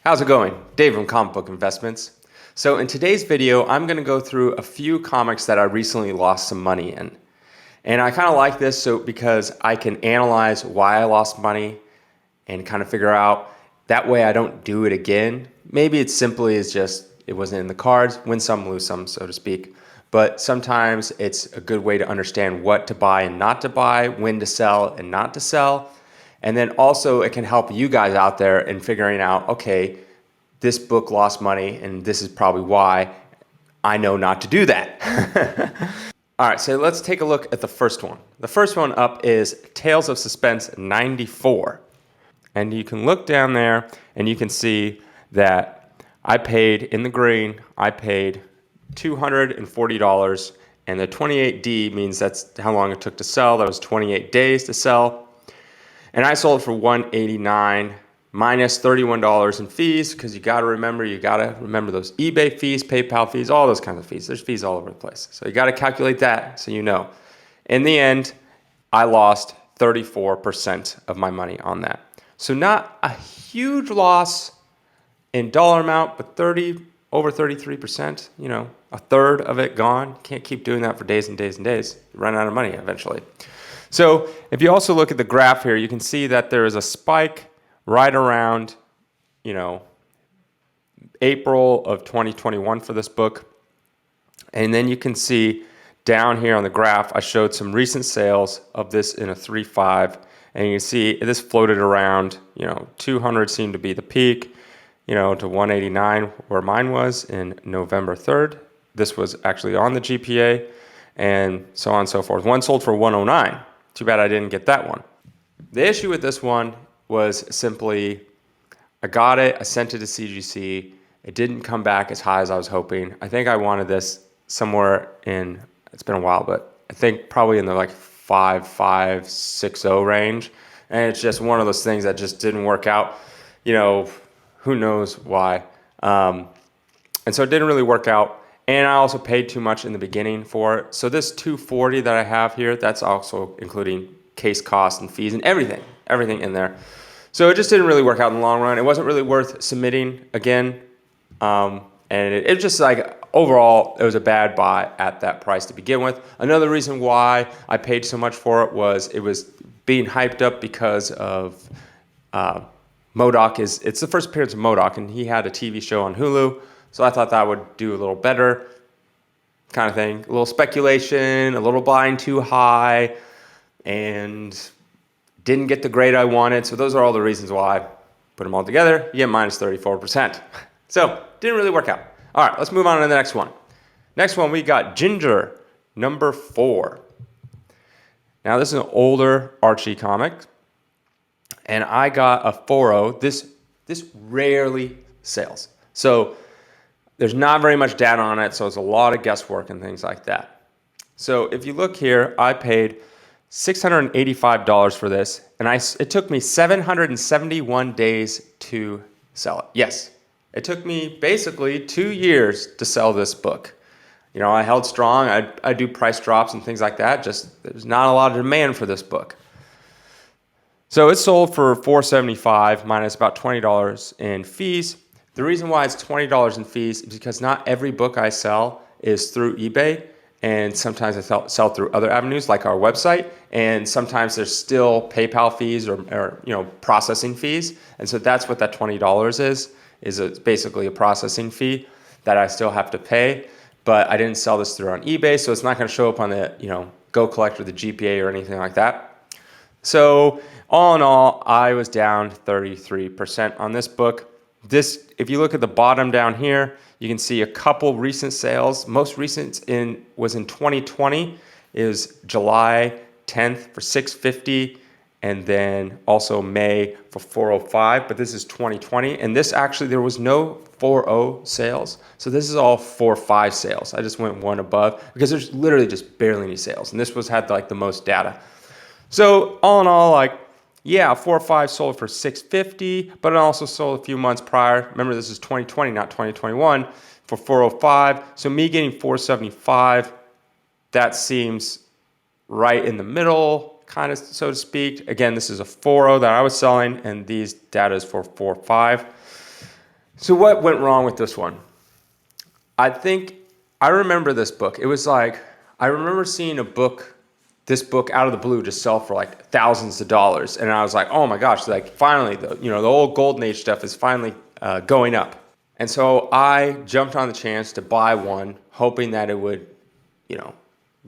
How's it going? Dave from Comic Book Investments. So in today's video, I'm going to go through a few comics that I recently lost some money in. And I kind of like this because I can analyze why I lost money and kind of figure out that way I don't do it again. Maybe it's simply as just it wasn't in the cards, win some, lose some, so to speak. But sometimes it's a good way to understand what to buy and not to buy, when to sell and not to sell. And then also it can help you guys out there in figuring out, okay, this book lost money and this is probably why. I know not to do that. All right, so let's take a look at the first one. The first one up is Tales of Suspense 94. And you can look down there and you can see that I paid, in the green, I paid $240, and the 28D means that's how long it took to sell. That was 28 days to sell. And I sold it for $189 minus $31 in fees, because you gotta remember those eBay fees, PayPal fees, all those kinds of fees. There's fees all over the place. So you gotta calculate that so you know. In the end, I lost 34% of my money on that. So not a huge loss in dollar amount, but over 33%, a third of it gone. Can't keep doing that for days and days and days. You run out of money eventually. So if you also look at the graph here, you can see that there is a spike right around, April of 2021 for this book. And then you can see down here on the graph, I showed some recent sales of this in a 3.5. And you can see this floated around, 200 seemed to be the peak, to 189 where mine was in November 3rd. This was actually on the GPA and so on and so forth. One sold for 109. Too bad I didn't get that one. The issue with this one was simply, I got it, I sent it to CGC. It didn't come back as high as I was hoping. I think I wanted this somewhere in, it's been a while, but I think probably in the 5.60 range. And it's just one of those things that just didn't work out. Who knows why. And so it didn't really work out. And I also paid too much in the beginning for it. So this 240 that I have here, that's also including case costs and fees and everything in there. So it just didn't really work out in the long run. It wasn't really worth submitting again. And it just overall, it was a bad buy at that price to begin with. Another reason why I paid so much for it was being hyped up because of MODOK. It's the first appearance of MODOK, and he had a TV show on Hulu. So I thought that would do a little better kind of thing. A little speculation, a little buying too high, and didn't get the grade I wanted. So those are all the reasons why. Put them all together, you get minus 34%. So didn't really work out. All right, let's move on to the next one. Next one, we got Ginger, number 4. Now this is an older Archie comic, and I got a 4.0. This rarely sells. So there's not very much data on it, so it's a lot of guesswork and things like that. So if you look here, I paid $685 for this, and it took me 771 days to sell it. Yes, it took me basically 2 years to sell this book. I held strong. I do price drops and things like that. Just there's not a lot of demand for this book. So it sold for $475 minus about $20 in fees. The reason why it's $20 in fees is because not every book I sell is through eBay, and sometimes I sell through other avenues like our website, and sometimes there's still PayPal fees or processing fees, and so that's what that $20 is basically a processing fee that I still have to pay, but I didn't sell this through on eBay, so it's not going to show up on the Go Collect or the GPA or anything like that. So all in all, I was down 33% on this book. If you look at the bottom down here, you can see a couple recent sales. Most recent was in 2020. It was July 10th for $650, and then also May for $405. But this is 2020, and this actually there was no 4.0 sales. So this is all 4.5 sales. I just went one above because there's literally just barely any sales, and this had the most data. So all in all, 4.5 sold for $650, but it also sold a few months prior. Remember, this is 2020, not 2021, for $405. So me getting $475, that seems right in the middle, kind of, so to speak. Again, this is a 4.0 that I was selling, and these data is for 4.5. So what went wrong with this one? I remember this book. It was like, I remember seeing this book out of the blue just sell for like thousands of dollars. And I was like, oh my gosh, like finally, the old golden age stuff is finally going up. And so I jumped on the chance to buy one, hoping that it would,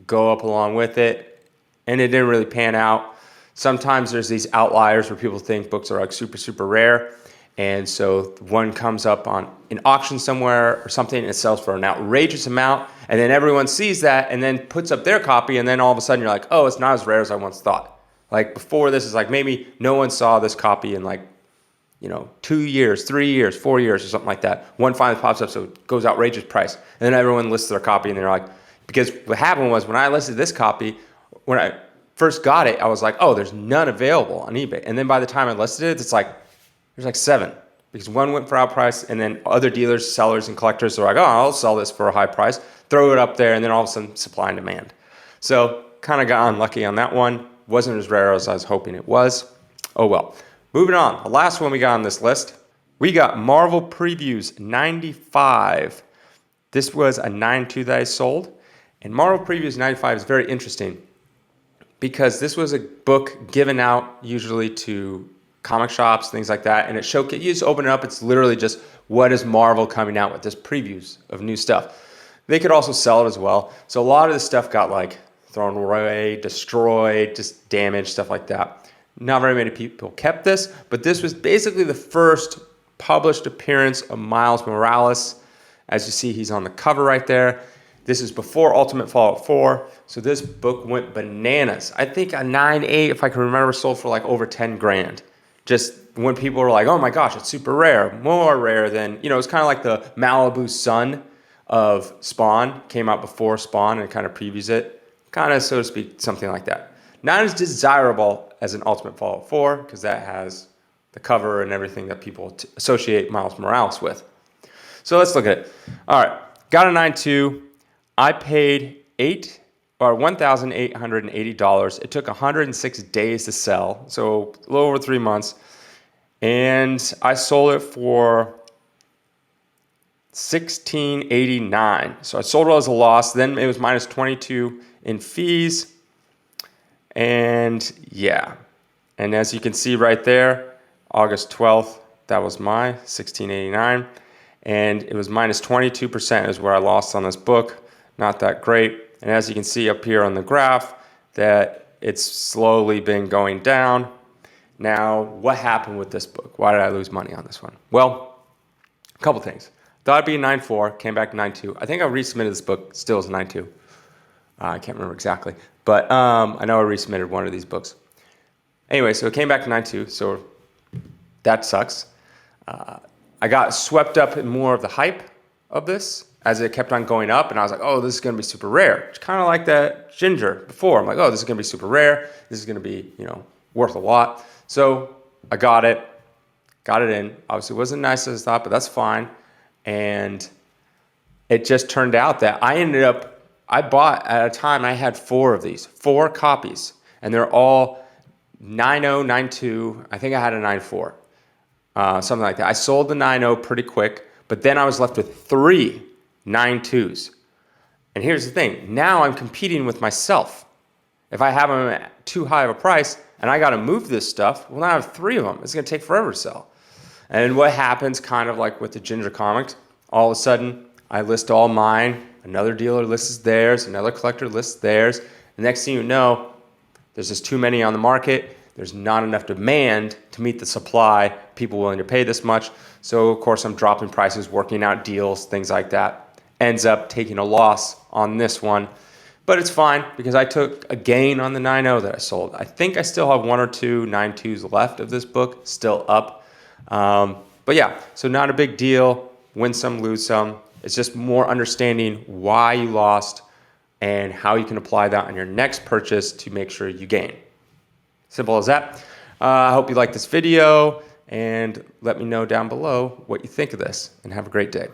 go up along with it. And it didn't really pan out. Sometimes there's these outliers where people think books are like super, super rare. And so one comes up on an auction somewhere or something and it sells for an outrageous amount. And then everyone sees that and then puts up their copy. And then all of a sudden you're like, oh, it's not as rare as I once thought. Like before this is like maybe no one saw this copy in like, 2 years, 3 years, 4 years or something like that. One finally pops up, so it goes outrageous price. And then everyone lists their copy and they're like, because what happened was when I listed this copy, when I first got it, I was like, oh, there's none available on eBay. And then by the time I listed it, it's like, there's like 7 because one went for out price and then other dealers, sellers, and collectors are like, oh, I'll sell this for a high price, throw it up there, and then all of a sudden supply and demand. So kind of got unlucky on that one. Wasn't as rare as I was hoping it was. Oh well. Moving on. The last one we got on this list, we got Marvel Previews 95. This was a 9.2 that I sold. And Marvel Previews 95 is very interesting because this was a book given out usually to comic shops, things like that, and you just open it up, it's literally just what is Marvel coming out with, this previews of new stuff. They could also sell it as well. So a lot of this stuff got like thrown away, destroyed, just damaged, stuff like that. Not very many people kept this, but this was basically the first published appearance of Miles Morales. As you see, he's on the cover right there. This is before Ultimate Fallout 4, so this book went bananas. I think a 9.8, if I can remember, sold for like over 10 grand. Just when people were like, oh my gosh, it's super rare, more rare than, it's kind of like the Malibu Sun of Spawn, came out before Spawn and kind of previews it. Kind of, so to speak, something like that. Not as desirable as an Ultimate Fallout 4, because that has the cover and everything that people associate Miles Morales with. So let's look at it. All right, got a 9.2. I paid $1,880. It took 106 days to sell, so a little over 3 months. And I sold it for $1,689. So I sold it as a loss. Then it was minus 22 in fees. And yeah. And as you can see right there, August 12th, that was my $1,689. And it was minus 22% is where I lost on this book. Not that great. And as you can see up here on the graph, that it's slowly been going down. Now, what happened with this book? Why did I lose money on this one? Well, a couple things. Thought it'd be a 9.4, came back to 9.2. I think I resubmitted this book still as a 9.2. I can't remember exactly. But I know I resubmitted one of these books. Anyway, so it came back to 9.2, so that sucks. I got swept up in more of the hype of this as it kept on going up, and I was like, oh, this is going to be super rare. It's kind of like that ginger before. I'm like, oh, this is going to be super rare. This is going to be, worth a lot. So I got it in. Obviously, it wasn't nice as I thought, but that's fine. And it just turned out that I bought, at a time, I had 4 of these, 4 copies, and they're all 9.0, 9.2. I think I had a 9.4, something like that. I sold the 9.0 pretty quick, but then I was left with 3 9.2s. And here's the thing. Now I'm competing with myself. If I have them at too high of a price and I got to move this stuff, well, now I have 3 of them. It's going to take forever to sell. And what happens, kind of like with the Ginger comics, all of a sudden I list all mine. Another dealer lists theirs. Another collector lists theirs. The next thing you know, there's just too many on the market. There's not enough demand to meet the supply, people willing to pay this much. So, of course, I'm dropping prices, working out deals, things like that. Ends up taking a loss on this one. But it's fine because I took a gain on the 9.0 that I sold. I think I still have 1 or 2 9.2s left of this book, still up. But yeah, so not a big deal. Win some, lose some. It's just more understanding why you lost and how you can apply that on your next purchase to make sure you gain. Simple as that. I hope you like this video and let me know down below what you think of this, and have a great day.